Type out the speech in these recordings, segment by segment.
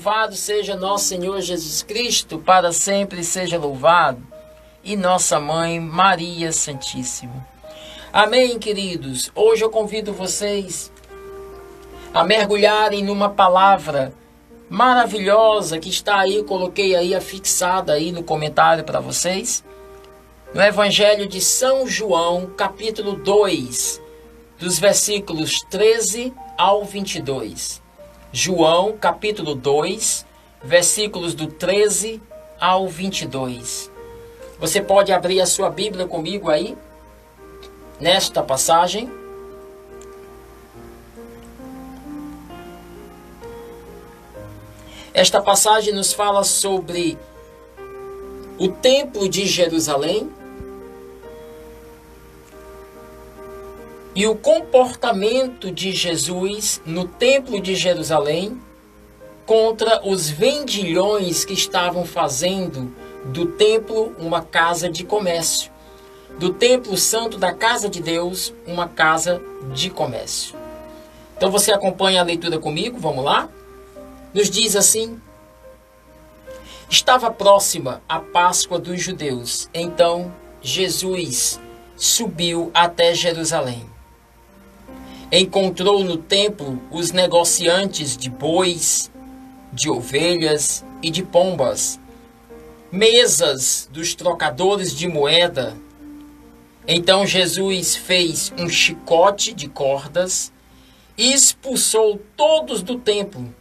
Louvado seja nosso Senhor Jesus Cristo, para sempre seja louvado, e nossa Mãe Maria Santíssima. Amém, queridos? Hoje eu convido vocês a mergulharem numa palavra maravilhosa que está aí, coloquei aí, afixada aí no comentário para vocês, no Evangelho de São João, capítulo 2, dos versículos 13 ao 22. João, capítulo 2, versículos do 13 ao 22. Você pode abrir a sua Bíblia comigo aí, nesta passagem. Esta passagem nos fala sobre o Templo de Jerusalém e o comportamento de Jesus no Templo de Jerusalém contra os vendilhões que estavam fazendo do templo uma casa de comércio, do Templo Santo da Casa de Deus uma casa de comércio. Então você acompanha a leitura comigo, vamos lá? Nos diz assim: estava próxima a Páscoa dos judeus, então Jesus subiu até Jerusalém. Encontrou no templo os negociantes de bois, de ovelhas e de pombas, mesas dos trocadores de moeda. Então Jesus fez um chicote de cordas e expulsou todos do templo,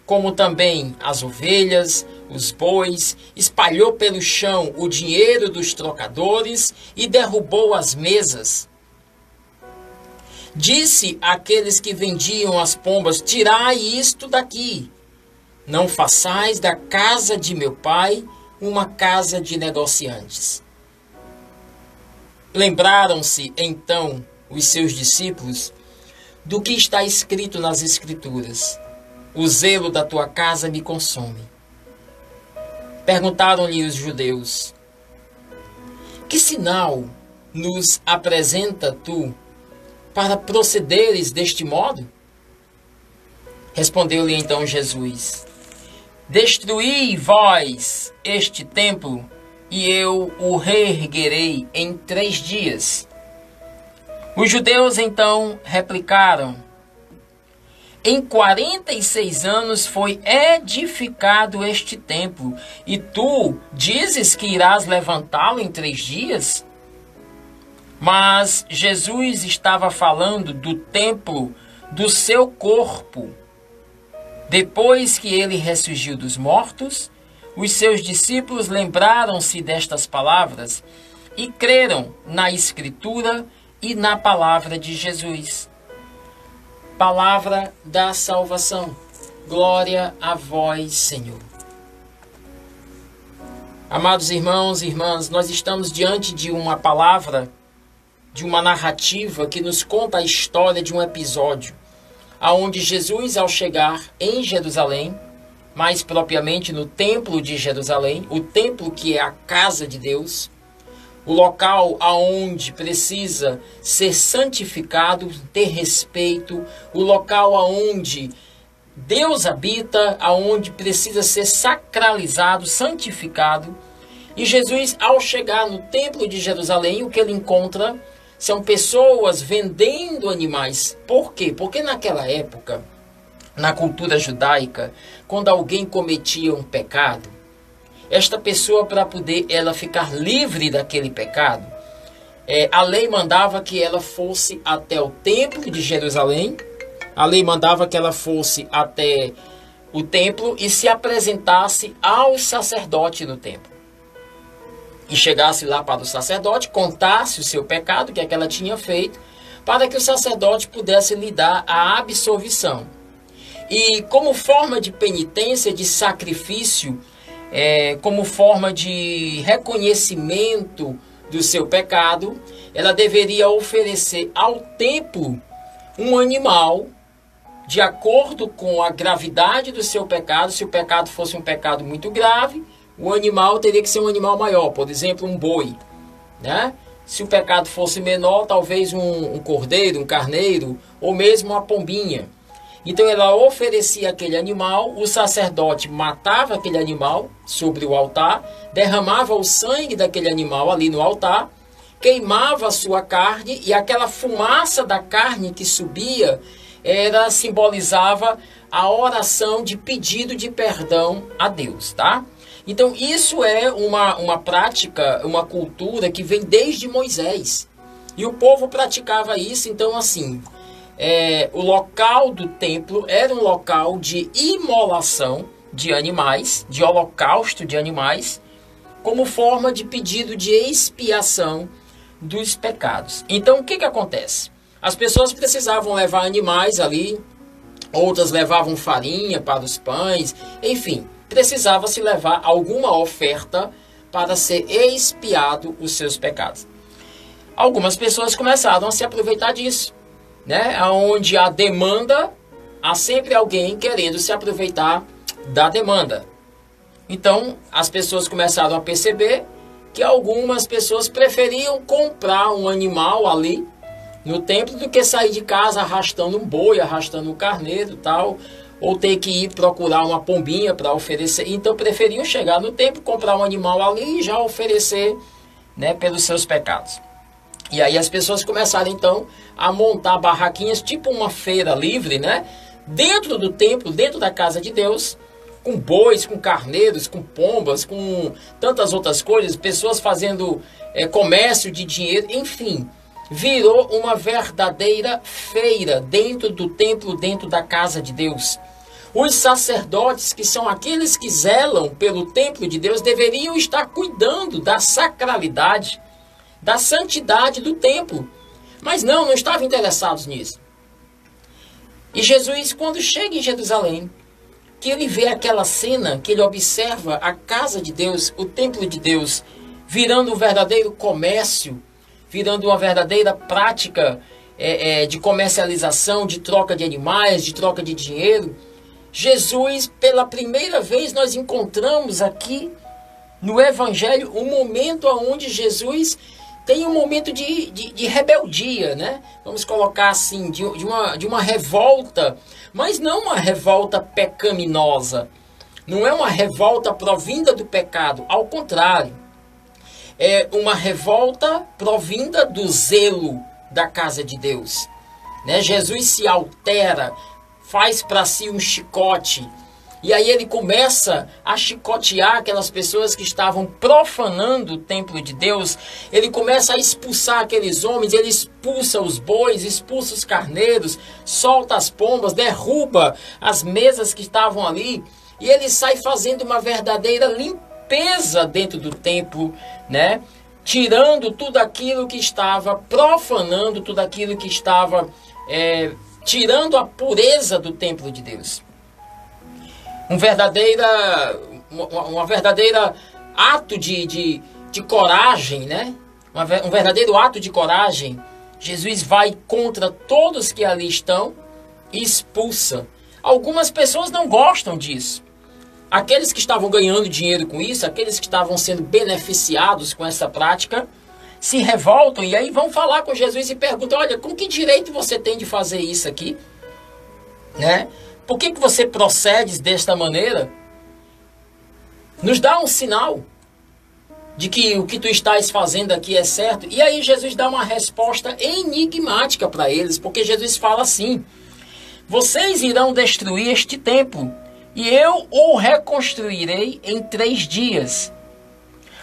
como também as ovelhas, os bois, espalhou pelo chão o dinheiro dos trocadores e derrubou as mesas. Disse àqueles que vendiam as pombas: tirai isto daqui, não façais da casa de meu pai uma casa de negociantes. Lembraram-se então os seus discípulos do que está escrito nas Escrituras: o zelo da tua casa me consome. Perguntaram-lhe os judeus: que sinal nos apresenta tu para procederes deste modo? Respondeu-lhe então Jesus: destruí vós este templo, e eu o reerguerei em 3 dias. Os judeus então replicaram: em 46 anos foi edificado este templo, e tu dizes que irás levantá-lo em 3 dias? Mas Jesus estava falando do templo do seu corpo. Depois que ele ressurgiu dos mortos, os seus discípulos lembraram-se destas palavras e creram na Escritura e na palavra de Jesus. Palavra da salvação. Glória a vós, Senhor. Amados irmãos e irmãs, nós estamos diante de uma palavra, de uma narrativa que nos conta a história de um episódio aonde Jesus, ao chegar em Jerusalém, mais propriamente no Templo de Jerusalém, o templo que é a casa de Deus, o local aonde precisa ser santificado, ter respeito, o local aonde Deus habita, aonde precisa ser sacralizado, santificado. E Jesus, ao chegar no Templo de Jerusalém, o que ele encontra são pessoas vendendo animais. Por quê? Porque naquela época, na cultura judaica, quando alguém cometia um pecado, esta pessoa, para poder ela ficar livre daquele pecado, a lei mandava que ela fosse até o Templo de Jerusalém, a lei mandava que ela fosse até o templo e se apresentasse ao sacerdote no templo. E chegasse lá para o sacerdote, contasse o seu pecado, que é que ela tinha feito, para que o sacerdote pudesse lhe dar a absolvição. E como forma de penitência, de sacrifício, como forma de reconhecimento do seu pecado, ela deveria oferecer ao templo um animal de acordo com a gravidade do seu pecado. Se o pecado fosse um pecado muito grave, o animal teria que ser um animal maior, por exemplo, um boi, né? Se o pecado fosse menor, talvez um cordeiro, um carneiro, ou mesmo uma pombinha. Então ela oferecia aquele animal, o sacerdote matava aquele animal sobre o altar, derramava o sangue daquele animal ali no altar, queimava a sua carne, e aquela fumaça da carne que subia simbolizava a oração de pedido de perdão a Deus, tá? Então isso é uma prática, uma cultura que vem desde Moisés. E o povo praticava isso. Então assim, o local do templo era um local de imolação de animais, de holocausto de animais, como forma de pedido de expiação dos pecados. Então o que acontece? As pessoas precisavam levar animais ali, outras levavam farinha para os pães, enfim, precisava-se levar alguma oferta para ser expiado os seus pecados. Algumas pessoas começaram a se aproveitar disso, né? Onde há demanda, há sempre alguém querendo se aproveitar da demanda. Então, as pessoas começaram a perceber que algumas pessoas preferiam comprar um animal ali no templo do que sair de casa arrastando um boi, arrastando um carneiro e tal, ou ter que ir procurar uma pombinha para oferecer. Então preferiam chegar no templo, comprar um animal ali e já oferecer, né, pelos seus pecados. E aí as pessoas começaram então a montar barraquinhas, tipo uma feira livre, né, dentro do templo, dentro da casa de Deus, com bois, com carneiros, com pombas, com tantas outras coisas, pessoas fazendo comércio de dinheiro, enfim. Virou uma verdadeira feira dentro do templo, dentro da casa de Deus. Os sacerdotes, que são aqueles que zelam pelo templo de Deus, deveriam estar cuidando da sacralidade, da santidade do templo. Mas não estavam interessados nisso. E Jesus, quando chega em Jerusalém, que ele vê aquela cena, que ele observa a casa de Deus, o templo de Deus, virando um verdadeiro comércio, virando uma verdadeira prática de comercialização, de troca de animais, de troca de dinheiro. Jesus, pela primeira vez, nós encontramos aqui no Evangelho um momento onde Jesus tem um momento de rebeldia, né? Vamos colocar assim, de uma revolta, mas não uma revolta pecaminosa. Não é uma revolta provinda do pecado, ao contrário. É uma revolta provinda do zelo da casa de Deus, né? Jesus se altera, faz para si um chicote, e aí ele começa a chicotear aquelas pessoas que estavam profanando o templo de Deus. Ele começa a expulsar aqueles homens, ele expulsa os bois, expulsa os carneiros, solta as pombas, derruba as mesas que estavam ali, e ele sai fazendo uma verdadeira limpeza dentro do templo, né? Tirando tudo aquilo que estava profanando, tudo aquilo que estava tirando a pureza do templo de Deus. Um verdadeiro ato de coragem, né? Um verdadeiro ato de coragem. Jesus vai contra todos que ali estão e expulsa. Algumas pessoas não gostam disso. Aqueles que estavam ganhando dinheiro com isso, aqueles que estavam sendo beneficiados com essa prática, se revoltam e aí vão falar com Jesus e perguntam: olha, com que direito você tem de fazer isso aqui? Né? Por que você procede desta maneira? Nos dá um sinal de que o que tu estás fazendo aqui é certo. E aí Jesus dá uma resposta enigmática para eles, porque Jesus fala assim: vocês irão destruir este templo, e eu o reconstruirei em 3 dias.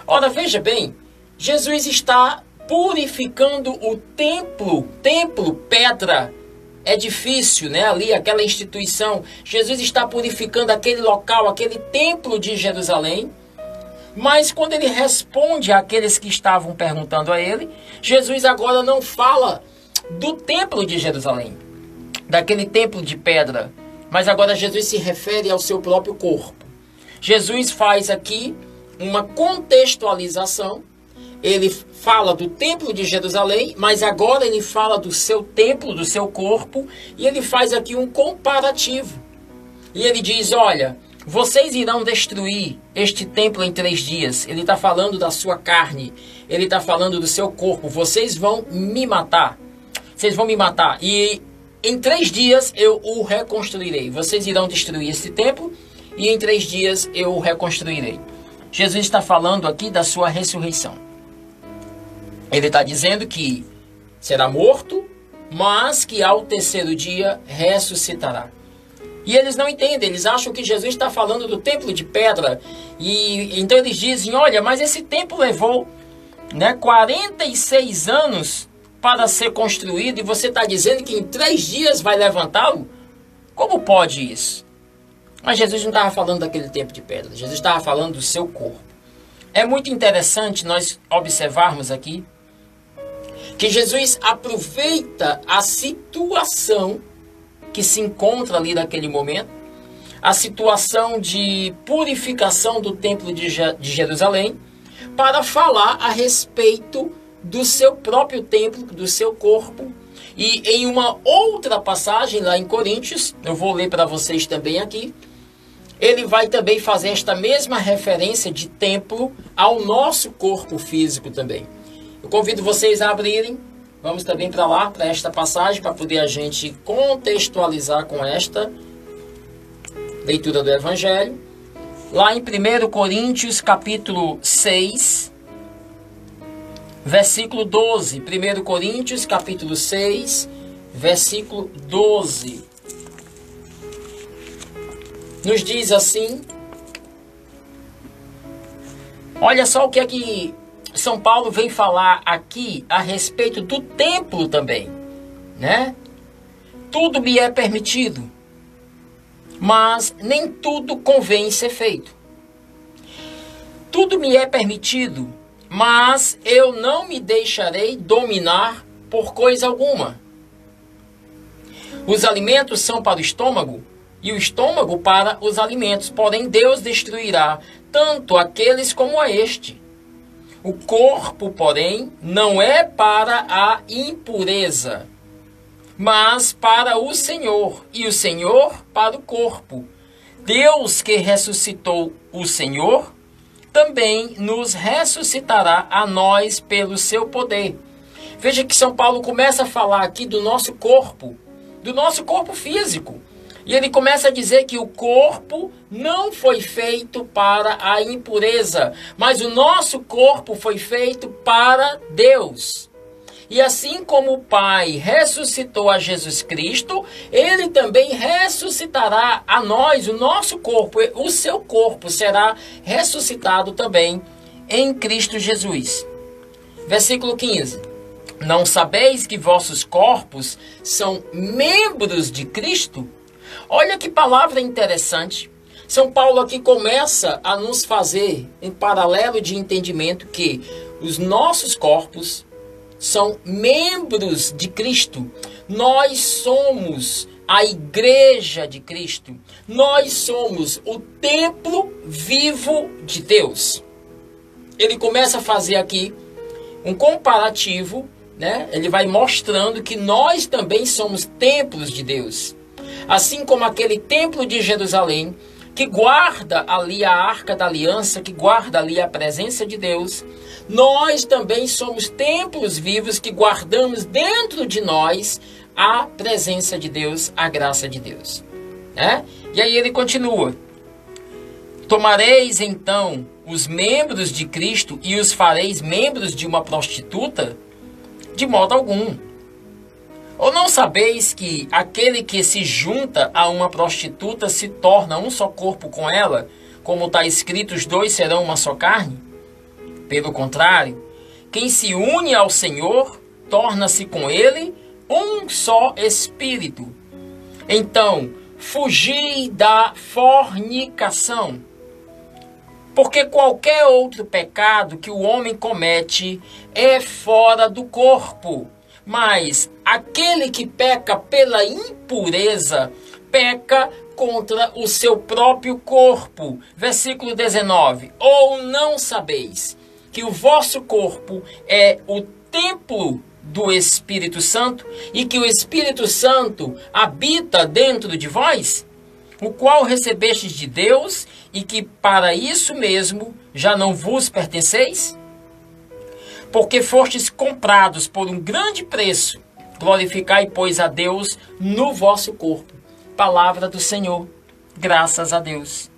Ora, veja bem, Jesus está purificando o templo, pedra, edifício, né? Ali, aquela instituição. Jesus está purificando aquele local, aquele templo de Jerusalém. Mas quando ele responde àqueles que estavam perguntando a ele, Jesus agora não fala do templo de Jerusalém, daquele templo de pedra, mas agora Jesus se refere ao seu próprio corpo. Jesus faz aqui uma contextualização. Ele fala do templo de Jerusalém, mas agora ele fala do seu templo, do seu corpo, e ele faz aqui um comparativo. E ele diz: olha, vocês irão destruir este templo em 3 dias. Ele está falando da sua carne, ele está falando do seu corpo. Vocês vão me matar. Vocês vão me matar. E em 3 dias eu o reconstruirei. Vocês irão destruir esse templo e em 3 dias eu o reconstruirei. Jesus está falando aqui da sua ressurreição. Ele está dizendo que será morto, mas que ao 3º dia ressuscitará. E eles não entendem, eles acham que Jesus está falando do templo de pedra. E então eles dizem, olha, mas esse templo levou 46 anos para ser construído e você está dizendo que em 3 dias vai levantá-lo? Como pode isso? Mas Jesus não estava falando daquele templo de pedra, Jesus estava falando do seu corpo. É muito interessante nós observarmos aqui que Jesus aproveita a situação que se encontra ali naquele momento, a situação de purificação do templo de Jerusalém, para falar a respeito do seu próprio templo, do seu corpo. E em uma outra passagem lá em Coríntios, eu vou ler para vocês também aqui, ele vai também fazer esta mesma referência de templo ao nosso corpo físico também. Eu convido vocês a abrirem, vamos também para lá, para esta passagem, para poder a gente contextualizar com esta leitura do Evangelho. Lá em 1 Coríntios, capítulo 6, versículo 12. 1 Coríntios, capítulo 6, versículo 12. Nos diz assim, olha só o que é que São Paulo vem falar aqui a respeito do templo também, né? Tudo me é permitido, mas nem tudo convém ser feito. Tudo me é permitido, mas eu não me deixarei dominar por coisa alguma. Os alimentos são para o estômago, e o estômago para os alimentos, porém Deus destruirá tanto aqueles como a este. O corpo, porém, não é para a impureza, mas para o Senhor, e o Senhor para o corpo. Deus que ressuscitou o Senhor, também nos ressuscitará a nós pelo seu poder. Veja que São Paulo começa a falar aqui do nosso corpo físico. E ele começa a dizer que o corpo não foi feito para a impureza, mas o nosso corpo foi feito para Deus. E assim como o Pai ressuscitou a Jesus Cristo, Ele também ressuscitará a nós, o nosso corpo. O seu corpo será ressuscitado também em Cristo Jesus. Versículo 15. Não sabeis que vossos corpos são membros de Cristo? Olha que palavra interessante. São Paulo aqui começa a nos fazer um paralelo de entendimento que os nossos corpos são membros de Cristo. Nós somos a igreja de Cristo. Nós somos o templo vivo de Deus. Ele começa a fazer aqui um comparativo, né? Ele vai mostrando que nós também somos templos de Deus. Assim como aquele templo de Jerusalém, que guarda ali a Arca da Aliança, que guarda ali a presença de Deus, nós também somos templos vivos que guardamos dentro de nós a presença de Deus, a graça de Deus. E aí ele continua. Tomareis então os membros de Cristo e os fareis membros de uma prostituta? De modo algum. Ou não sabeis que aquele que se junta a uma prostituta se torna um só corpo com ela, como está escrito, os dois serão uma só carne? Pelo contrário, quem se une ao Senhor, torna-se com ele um só espírito. Então, fugi da fornicação. Porque qualquer outro pecado que o homem comete é fora do corpo. Mas aquele que peca pela impureza, peca contra o seu próprio corpo. Versículo 19. Ou não sabeis que o vosso corpo é o templo do Espírito Santo e que o Espírito Santo habita dentro de vós, o qual recebestes de Deus e que para isso mesmo já não vos pertenceis? Porque fostes comprados por um grande preço. Glorificai, pois, a Deus no vosso corpo. Palavra do Senhor. Graças a Deus.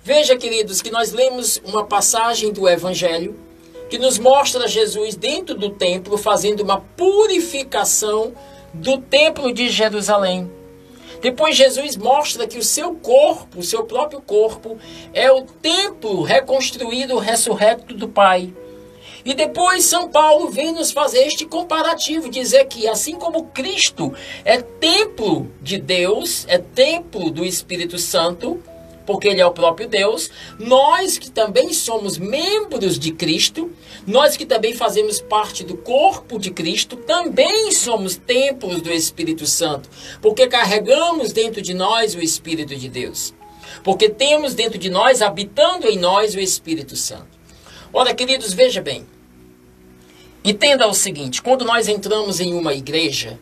Veja, queridos, que nós lemos uma passagem do Evangelho que nos mostra Jesus dentro do templo fazendo uma purificação do templo de Jerusalém. Depois Jesus mostra que o seu corpo, o seu próprio corpo, é o templo reconstruído, ressurrecto do Pai. E depois São Paulo vem nos fazer este comparativo, dizer que assim como Cristo é templo de Deus, é templo do Espírito Santo, porque Ele é o próprio Deus, nós que também somos membros de Cristo, nós que também fazemos parte do corpo de Cristo, também somos templos do Espírito Santo, porque carregamos dentro de nós o Espírito de Deus, porque temos dentro de nós, habitando em nós, o Espírito Santo. Ora, queridos, veja bem, entenda o seguinte, quando nós entramos em uma igreja,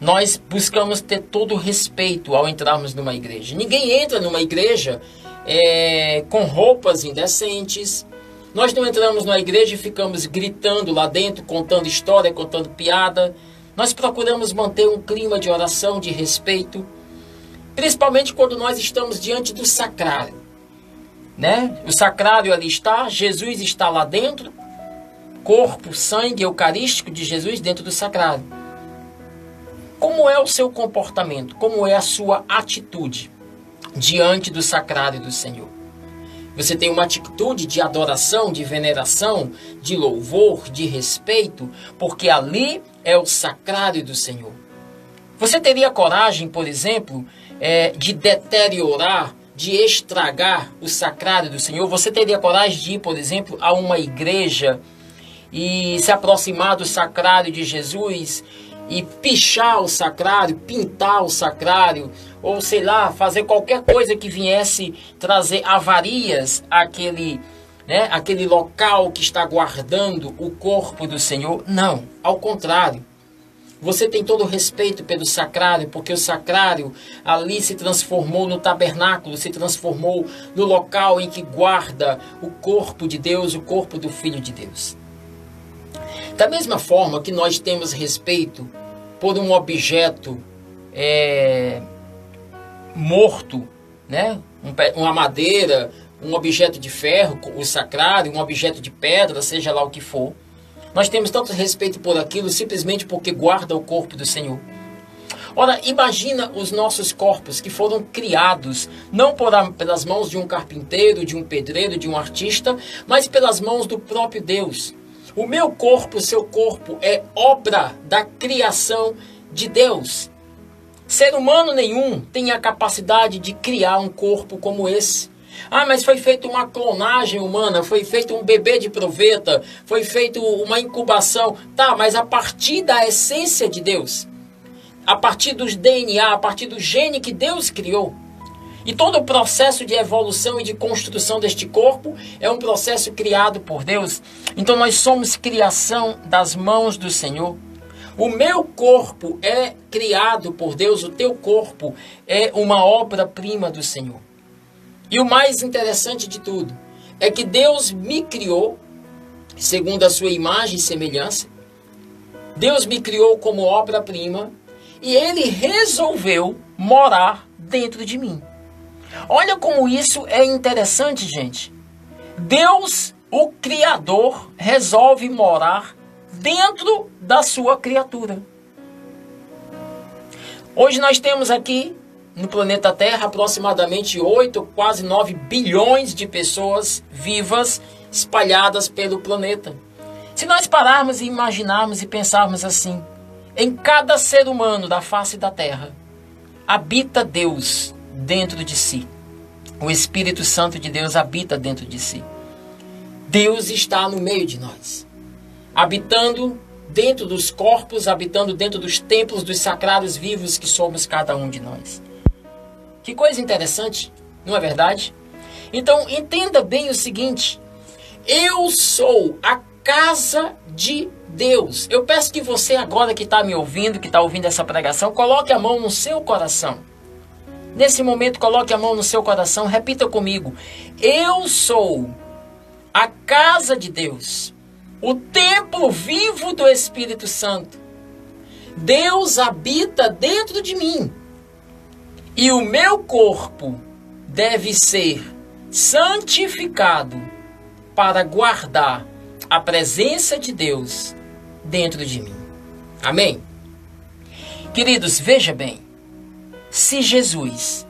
nós buscamos ter todo o respeito ao entrarmos numa igreja. Ninguém entra numa igreja com roupas indecentes. Nós não entramos numa igreja e ficamos gritando lá dentro, contando história, contando piada. Nós procuramos manter um clima de oração, de respeito, principalmente quando nós estamos diante do sacrário, né? O sacrário ali está, Jesus está lá dentro, corpo, sangue eucarístico de Jesus dentro do sacrário. Como é o seu comportamento? Como é a sua atitude diante do sacrário do Senhor? Você tem uma atitude de adoração, de veneração, de louvor, de respeito, porque ali é o sacrário do Senhor. Você teria coragem, por exemplo, de deteriorar, de estragar o sacrário do Senhor? Você teria coragem de ir, por exemplo, a uma igreja e se aproximar do sacrário de Jesus e pichar o sacrário, pintar o sacrário, ou sei lá, fazer qualquer coisa que viesse trazer avarias àquele local que está guardando o corpo do Senhor? Não, ao contrário. Você tem todo o respeito pelo sacrário, porque o sacrário ali se transformou no tabernáculo, se transformou no local em que guarda o corpo de Deus, o corpo do Filho de Deus. Da mesma forma que nós temos respeito por um objeto morto, né? Uma madeira, um objeto de ferro, o sacrário, um objeto de pedra, seja lá o que for. Nós temos tanto respeito por aquilo simplesmente porque guarda o corpo do Senhor. Ora, imagina os nossos corpos que foram criados não pelas mãos de um carpinteiro, de um pedreiro, de um artista, mas pelas mãos do próprio Deus. O meu corpo, o seu corpo, é obra da criação de Deus. Ser humano nenhum tem a capacidade de criar um corpo como esse. Ah, mas foi feita uma clonagem humana, foi feito um bebê de proveta, foi feita uma incubação. Tá, mas a partir da essência de Deus, a partir dos DNA, a partir do gene que Deus criou. E todo o processo de evolução e de construção deste corpo é um processo criado por Deus. Então nós somos criação das mãos do Senhor. O meu corpo é criado por Deus, o teu corpo é uma obra-prima do Senhor. E o mais interessante de tudo é que Deus me criou segundo a sua imagem e semelhança. Deus me criou como obra-prima e Ele resolveu morar dentro de mim. Olha como isso é interessante, gente. Deus, o Criador, resolve morar dentro da sua criatura. Hoje nós temos aqui no planeta Terra aproximadamente 8, quase 9 bilhões de pessoas vivas espalhadas pelo planeta. Se nós pararmos e imaginarmos e pensarmos assim, em cada ser humano da face da Terra habita Deus dentro de si. O Espírito Santo de Deus habita dentro de si. Deus está no meio de nós, habitando dentro dos corpos, habitando dentro dos templos, dos sacrários vivos que somos cada um de nós. Que coisa interessante, não é verdade? Então, entenda bem o seguinte: eu sou a casa de Deus. Eu peço que você agora que está me ouvindo, que está ouvindo essa pregação, coloque a mão no seu coração. Nesse momento, coloque a mão no seu coração, repita comigo: eu sou a casa de Deus, o templo vivo do Espírito Santo. Deus habita dentro de mim. E o meu corpo deve ser santificado para guardar a presença de Deus dentro de mim. Amém? Queridos, veja bem. Se Jesus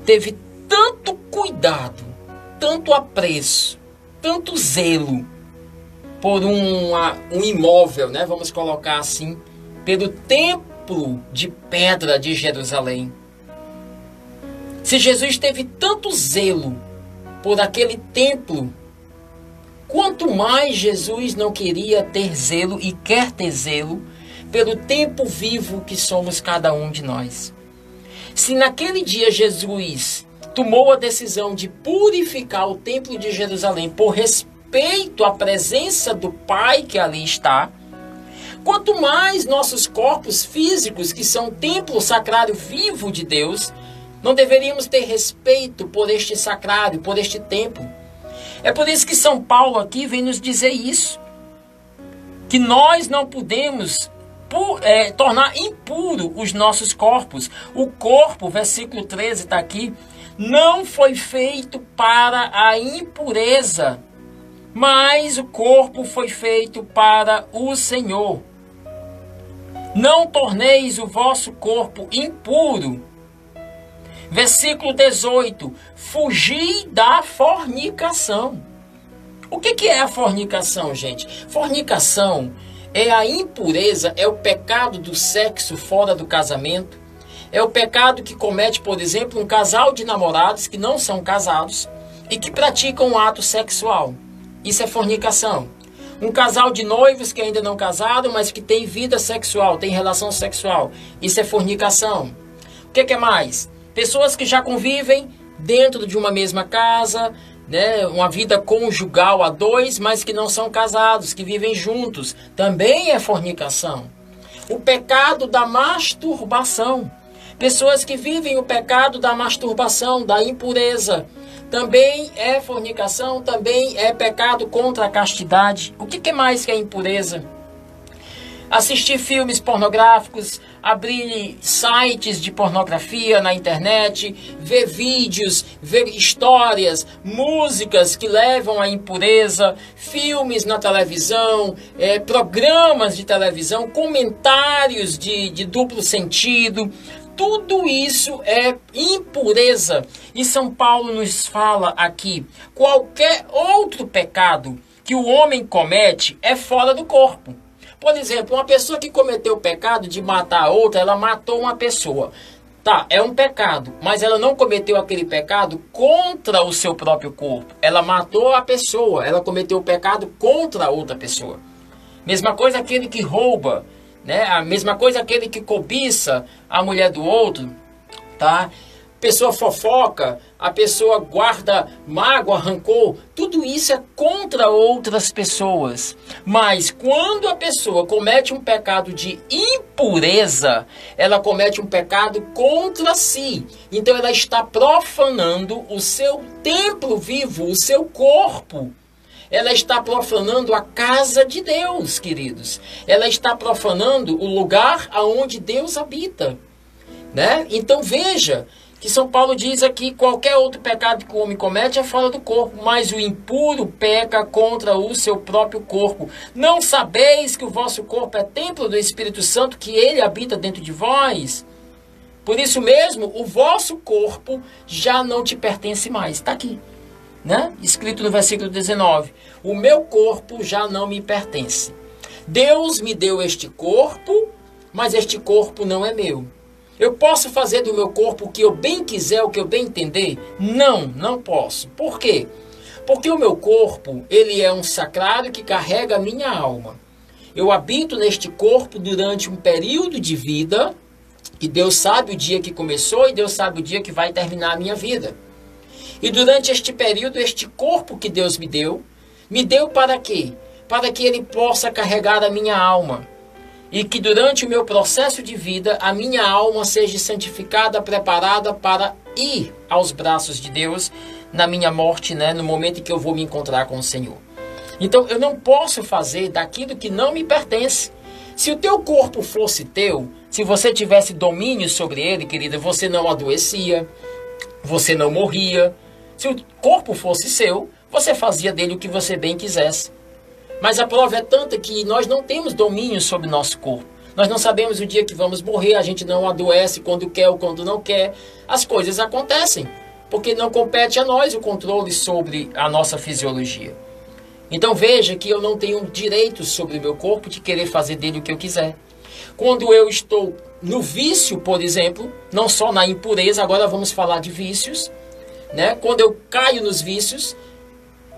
teve tanto cuidado, tanto apreço, tanto zelo por um imóvel, né? Vamos colocar assim, pelo templo de pedra de Jerusalém. Se Jesus teve tanto zelo por aquele templo, quanto mais Jesus não queria ter zelo e quer ter zelo pelo tempo vivo que somos cada um de nós. Se naquele dia Jesus tomou a decisão de purificar o templo de Jerusalém por respeito à presença do Pai que ali está, quanto mais nossos corpos físicos, que são templo sacrário vivo de Deus, não deveríamos ter respeito por este sacrário, por este templo. É por isso que São Paulo aqui vem nos dizer isso, que nós não podemos tornar impuro os nossos corpos. O corpo, versículo 13 está aqui, não foi feito para a impureza, mas o corpo foi feito para o Senhor. Não torneis o vosso corpo impuro. Versículo 18, fugi da fornicação. O que é a fornicação, gente? Fornicação é a impureza, é o pecado do sexo fora do casamento. É o pecado que comete, por exemplo, um casal de namorados que não são casados e que praticam um ato sexual. Isso é fornicação. Um casal de noivos que ainda não casaram, mas que tem vida sexual, tem relação sexual. Isso é fornicação. O que é mais? Pessoas que já convivem dentro de uma mesma casa, né, uma vida conjugal a dois, mas que não são casados, que vivem juntos. Também é fornicação. O pecado da masturbação. Pessoas que vivem o pecado da masturbação, da impureza. Também é fornicação, também é pecado contra a castidade. O que mais que é impureza? Assistir filmes pornográficos, abrir sites de pornografia na internet, ver vídeos, ver histórias, músicas que levam à impureza, filmes na televisão, programas de televisão, comentários de duplo sentido. Tudo isso é impureza. E São Paulo nos fala aqui, qualquer outro pecado que o homem comete é fora do corpo. Por exemplo, uma pessoa que cometeu o pecado de matar a outra, ela matou uma pessoa. Tá, é um pecado, mas ela não cometeu aquele pecado contra o seu próprio corpo. Ela matou a pessoa, ela cometeu o pecado contra a outra pessoa. Mesma coisa aquele que rouba, né? A mesma coisa aquele que cobiça a mulher do outro, tá? Pessoa fofoca, a pessoa guarda mágoa, rancor, tudo isso é contra outras pessoas. Mas quando a pessoa comete um pecado de impureza, ela comete um pecado contra si. Então ela está profanando o seu templo vivo, o seu corpo. Ela está profanando a casa de Deus, queridos. Ela está profanando o lugar aonde Deus habita, né? Então veja que São Paulo diz aqui, qualquer outro pecado que o homem comete é fora do corpo, mas o impuro peca contra o seu próprio corpo. Não sabeis que o vosso corpo é templo do Espírito Santo, que ele habita dentro de vós? Por isso mesmo, o vosso corpo já não te pertence mais. Está aqui, né? Escrito no versículo 19. O meu corpo já não me pertence. Deus me deu este corpo, mas este corpo não é meu. Eu posso fazer do meu corpo o que eu bem quiser, o que eu bem entender? Não, não posso. Por quê? Porque o meu corpo, ele é um sacrário que carrega a minha alma. Eu habito neste corpo durante um período de vida, e Deus sabe o dia que começou e Deus sabe o dia que vai terminar a minha vida. E durante este período, este corpo que Deus me deu para quê? Para que ele possa carregar a minha alma. E que durante o meu processo de vida, a minha alma seja santificada, preparada para ir aos braços de Deus na minha morte, né? No momento em que eu vou me encontrar com o Senhor. Então, eu não posso fazer daquilo que não me pertence. Se o teu corpo fosse teu, se você tivesse domínio sobre ele, querida, você não adoecia, você não morria. Se o corpo fosse seu, você fazia dele o que você bem quisesse. Mas a prova é tanta que nós não temos domínio sobre o nosso corpo. Nós não sabemos o dia que vamos morrer, a gente não adoece quando quer ou quando não quer. As coisas acontecem, porque não compete a nós o controle sobre a nossa fisiologia. Então veja que eu não tenho direito sobre o meu corpo de querer fazer dele o que eu quiser. Quando eu estou no vício, por exemplo, não só na impureza, agora vamos falar de vícios, né? Quando eu caio nos vícios,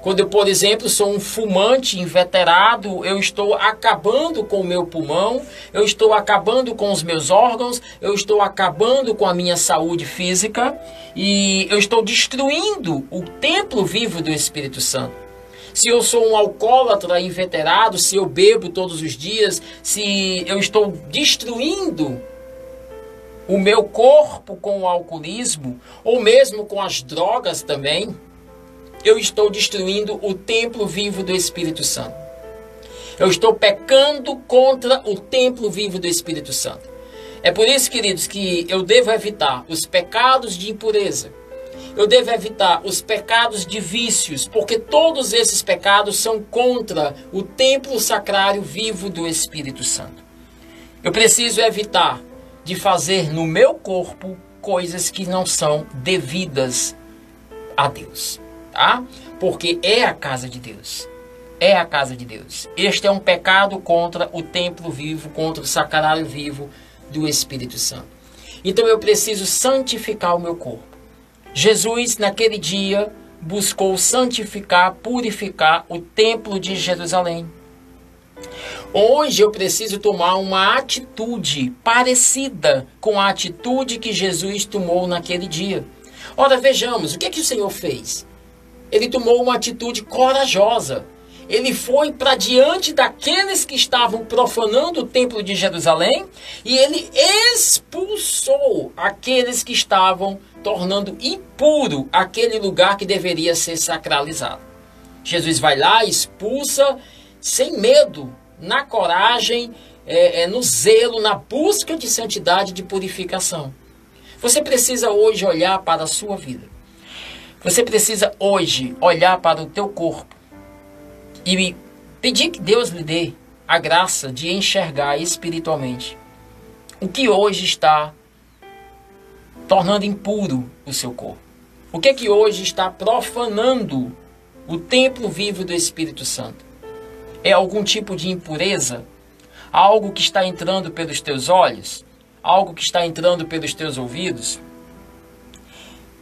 quando eu, por exemplo, sou um fumante inveterado, eu estou acabando com o meu pulmão, eu estou acabando com os meus órgãos, eu estou acabando com a minha saúde física e eu estou destruindo o templo vivo do Espírito Santo. Se eu sou um alcoólatra inveterado, se eu bebo todos os dias, se eu estou destruindo o meu corpo com o alcoolismo, ou mesmo com as drogas também, eu estou destruindo o templo vivo do Espírito Santo. Eu estou pecando contra o templo vivo do Espírito Santo. É por isso, queridos, que eu devo evitar os pecados de impureza. Eu devo evitar os pecados de vícios, porque todos esses pecados são contra o templo sacrário vivo do Espírito Santo. Eu preciso evitar de fazer no meu corpo coisas que não são devidas a Deus, tá? Porque é a casa de Deus. É a casa de Deus. Este é um pecado contra o templo vivo, contra o sacrário vivo do Espírito Santo. Então eu preciso santificar o meu corpo. Jesus, naquele dia, buscou santificar, purificar o templo de Jerusalém. Hoje eu preciso tomar uma atitude parecida com a atitude que Jesus tomou naquele dia. Ora, vejamos, o que é que o Senhor fez? Ele tomou uma atitude corajosa. Ele foi para diante daqueles que estavam profanando o templo de Jerusalém e ele expulsou aqueles que estavam tornando impuro aquele lugar que deveria ser sacralizado. Jesus vai lá, expulsa, sem medo, na coragem, no zelo, na busca de santidade, de purificação. Você precisa hoje olhar para a sua vida. Você precisa hoje olhar para o teu corpo e pedir que Deus lhe dê a graça de enxergar espiritualmente o que hoje está tornando impuro o seu corpo. O que é que hoje está profanando o templo vivo do Espírito Santo? É algum tipo de impureza? Algo que está entrando pelos teus olhos? Algo que está entrando pelos teus ouvidos?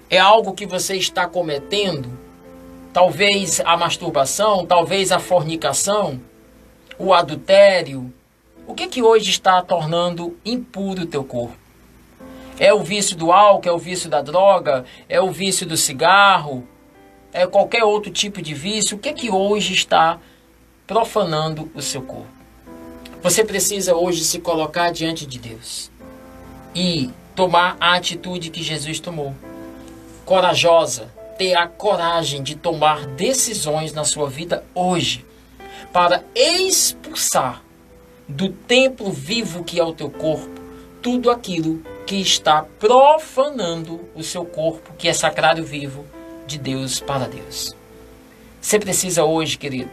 É algo que você está cometendo? Talvez a masturbação, talvez a fornicação, o adultério. O que é que hoje está tornando impuro o teu corpo? É o vício do álcool, é o vício da droga, é o vício do cigarro, é qualquer outro tipo de vício. O que é que hoje está profanando o seu corpo? Você precisa hoje se colocar diante de Deus e tomar a atitude que Jesus tomou. Corajosa, ter a coragem de tomar decisões na sua vida hoje para expulsar do templo vivo que é o teu corpo tudo aquilo que está profanando o seu corpo, que é sacrário vivo de Deus para Deus. Você precisa hoje, querido,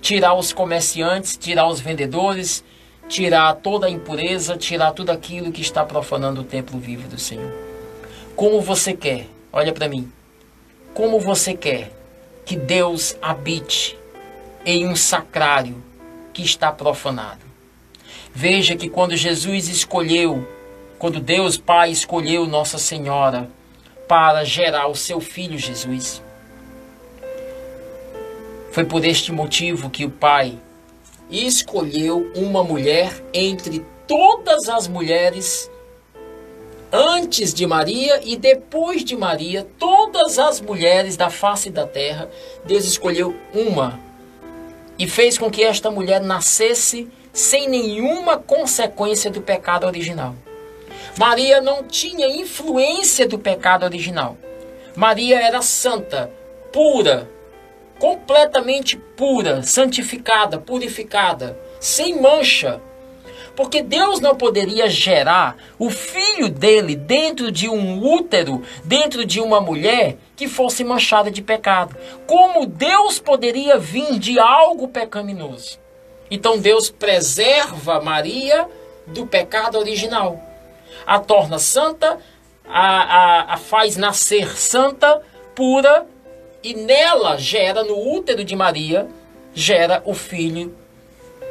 tirar os comerciantes, tirar os vendedores, tirar toda a impureza, tirar tudo aquilo que está profanando o templo vivo do Senhor. Como você quer, olha para mim, como você quer que Deus habite em um sacrário que está profanado? Veja que quando Jesus escolheu, quando Deus Pai escolheu Nossa Senhora para gerar o seu Filho Jesus, foi por este motivo que o Pai escolheu uma mulher entre todas as mulheres, antes de Maria e depois de Maria, todas as mulheres da face da terra, Deus escolheu uma e fez com que esta mulher nascesse sem nenhuma consequência do pecado original. Maria não tinha influência do pecado original. Maria era santa, pura, completamente pura, santificada, purificada, sem mancha. Porque Deus não poderia gerar o filho dele dentro de um útero, dentro de uma mulher que fosse manchada de pecado. Como Deus poderia vir de algo pecaminoso? Então Deus preserva Maria do pecado original. A torna santa, a faz nascer santa, pura, e nela gera, no útero de Maria, gera o filho,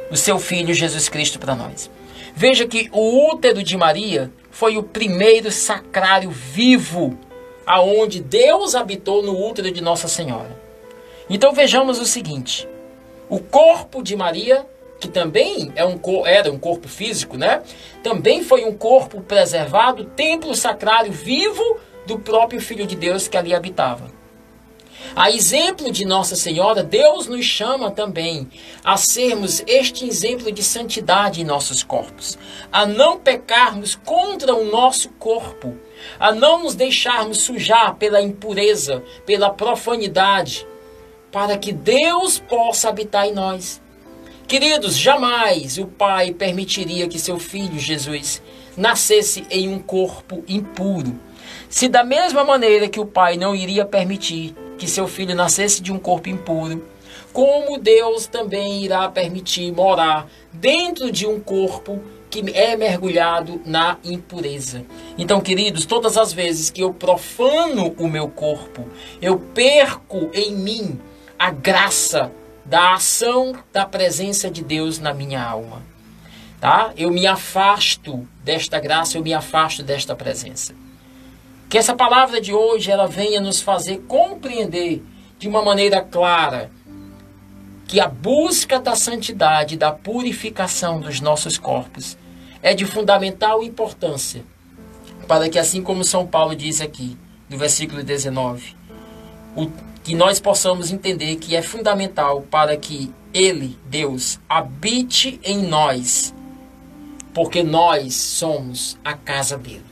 o seu filho Jesus Cristo para nós. Veja que o útero de Maria foi o primeiro sacrário vivo aonde Deus habitou no útero de Nossa Senhora. Então vejamos o seguinte: o corpo de Maria, que também era um corpo físico, né? Também foi um corpo preservado, templo sacrário vivo do próprio Filho de Deus que ali habitava. A exemplo de Nossa Senhora, Deus nos chama também a sermos este exemplo de santidade em nossos corpos, a não pecarmos contra o nosso corpo, a não nos deixarmos sujar pela impureza, pela profanidade, para que Deus possa habitar em nós. Queridos, jamais o Pai permitiria que seu Filho Jesus nascesse em um corpo impuro. Se da mesma maneira que o Pai não iria permitir que seu Filho nascesse de um corpo impuro, como Deus também irá permitir morar dentro de um corpo que é mergulhado na impureza. Então, queridos, todas as vezes que eu profano o meu corpo, eu perco em mim a graça da ação da presença de Deus na minha alma. Tá? Eu me afasto desta graça, eu me afasto desta presença. Que essa palavra de hoje ela venha nos fazer compreender de uma maneira clara que a busca da santidade, da purificação dos nossos corpos é de fundamental importância para que, assim como São Paulo diz aqui, no versículo 19, que nós possamos entender que é fundamental para que Ele, Deus, habite em nós, porque nós somos a casa dele.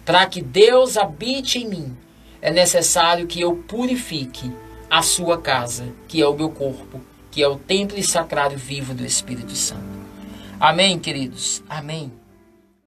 Para que Deus habite em mim, é necessário que eu purifique a sua casa, que é o meu corpo, que é o templo e sacrário vivo do Espírito Santo. Amém, queridos? Amém.